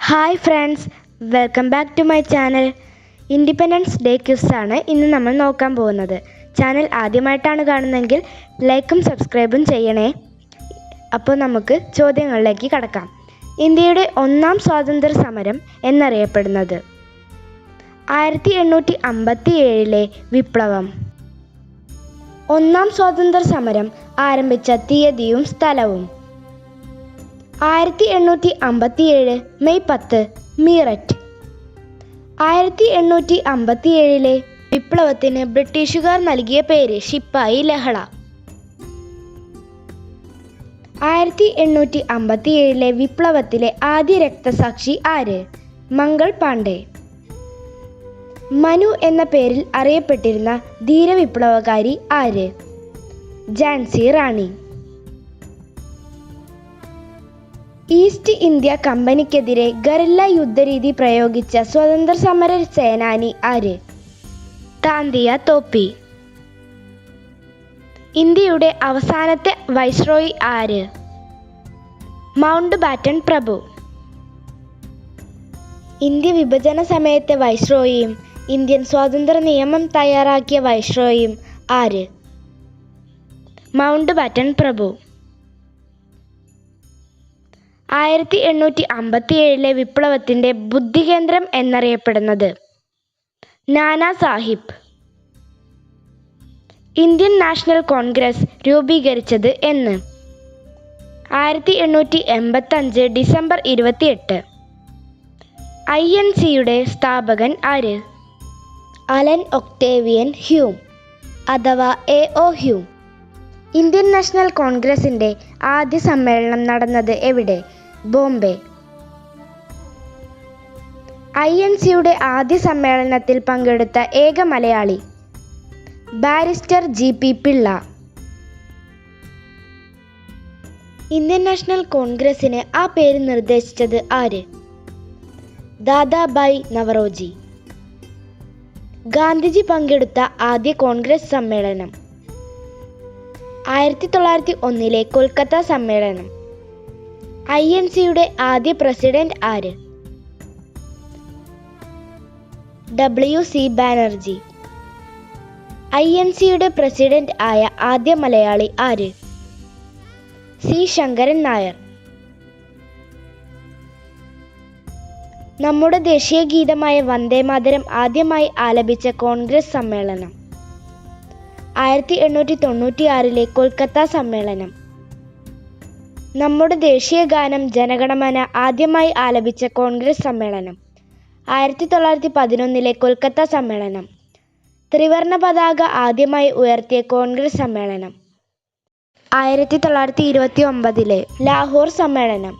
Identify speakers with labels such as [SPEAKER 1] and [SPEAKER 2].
[SPEAKER 1] Hi friends, welcome back to my channel. Independence day ക്വിസാണ് ഇന്ന് നമ്മൾ നോക്കാൻ പോകുന്നത്. ചാനൽ ആദ്യമായിട്ടാണ് കാണുന്നതെങ്കിൽ ലൈക്കും സബ്സ്ക്രൈബും ചെയ്യണേ. അപ്പോൾ നമുക്ക് ചോദ്യങ്ങളിലേക്ക് കടക്കാം. ഇന്ത്യയുടെ ഒന്നാം സ്വാതന്ത്ര്യ സമരം എന്നറിയപ്പെടുന്നത്? 1857 വിപ്ലവം. ഒന്നാം സ്വാതന്ത്ര്യ സമരം ആരംഭിച്ച തീയതിയും സ്ഥലവും? 1857 മെയ് 10 മീററ്റ്. 1857 വിപ്ലവത്തിന് ബ്രിട്ടീഷുകാർ നൽകിയ പേര് ശിപ്പായി ലഹള. 1857 വിപ്ലവത്തിലെ ആദ്യ രക്തസാക്ഷി ആര്? മംഗൾ പാണ്ഡെ. മനു എന്ന പേരിൽ അറിയപ്പെട്ടിരുന്ന ധീരവിപ്ലവകാരി ആര്? ഝാൻസി റാണി. ഈസ്റ്റ് ഇന്ത്യ കമ്പനിക്കെതിരെ ഗറില്ല യുദ്ധരീതി പ്രയോഗിച്ച സ്വതന്ത്ര സമര സേനാനി ആര്? താന്തിയ തോപ്പി. ഇന്ത്യയുടെ അവസാനത്തെ വൈസ്രോയി ആര്? മൗണ്ട് ബാറ്റൺ പ്രഭു. ഇന്ത്യ വിഭജന സമയത്തെ വൈസ്രോയിയും ഇന്ത്യൻ സ്വാതന്ത്ര്യ നിയമം തയ്യാറാക്കിയ വൈസ്രോയിയും ആര്? മൗണ്ട് ബാറ്റൺ പ്രഭു. 1857 വിപ്ലവത്തിൻ്റെ ബുദ്ധികേന്ദ്രം എന്നറിയപ്പെടുന്നത്? നാനാ സാഹിബ്. ഇന്ത്യൻ നാഷണൽ കോൺഗ്രസ് രൂപീകരിച്ചത് എന്ന്? 1885 ഡിസംബർ 28. INCയുടെ സ്ഥാപകൻ ആര്? അലൻ ഒക്ടേവിയൻ ഹ്യൂം അഥവാ AO ഹ്യൂം. ഇന്ത്യൻ നാഷണൽ കോൺഗ്രസിൻ്റെ ആദ്യ സമ്മേളനം നടന്നത് എവിടെ? ബോംബെ. INCയുടെ ആദ്യ സമ്മേളനത്തിൽ പങ്കെടുത്ത ഏക Malayali? Barrister GP Pillai. Indian national കോൺഗ്രസിന് ആ പേര് നിർദ്ദേശിച്ചത് ആര്? ദാദാഭായ് നവറോജി. ഗാന്ധിജി പങ്കെടുത്ത ആദ്യ കോൺഗ്രസ് സമ്മേളനം? 1901 കൊൽക്കത്ത സമ്മേളനം. INCയുടെ ആദ്യ പ്രസിഡന്റ് ആര്? WC ബാനർജി. INCയുടെ പ്രസിഡന്റ് ആയ ആദ്യ മലയാളി ആര്? C ശങ്കരൻ നായർ. നമ്മുടെ ദേശീയ ഗീതമായ വന്ദേമാതരം ആദ്യമായി ആലപിച്ച കോൺഗ്രസ് സമ്മേളനം? 1896 കൊൽക്കത്ത സമ്മേളനം. നമ്മുടെ ദേശീയ ഗാനം ജനഗണമന ആദ്യമായി ആലപിച്ച കോൺഗ്രസ് സമ്മേളനം? 1911 കൊൽക്കത്ത സമ്മേളനം. ത്രിവർണ പതാക ആദ്യമായി ഉയർത്തിയ കോൺഗ്രസ് സമ്മേളനം? 1929 ലാഹോർ സമ്മേളനം.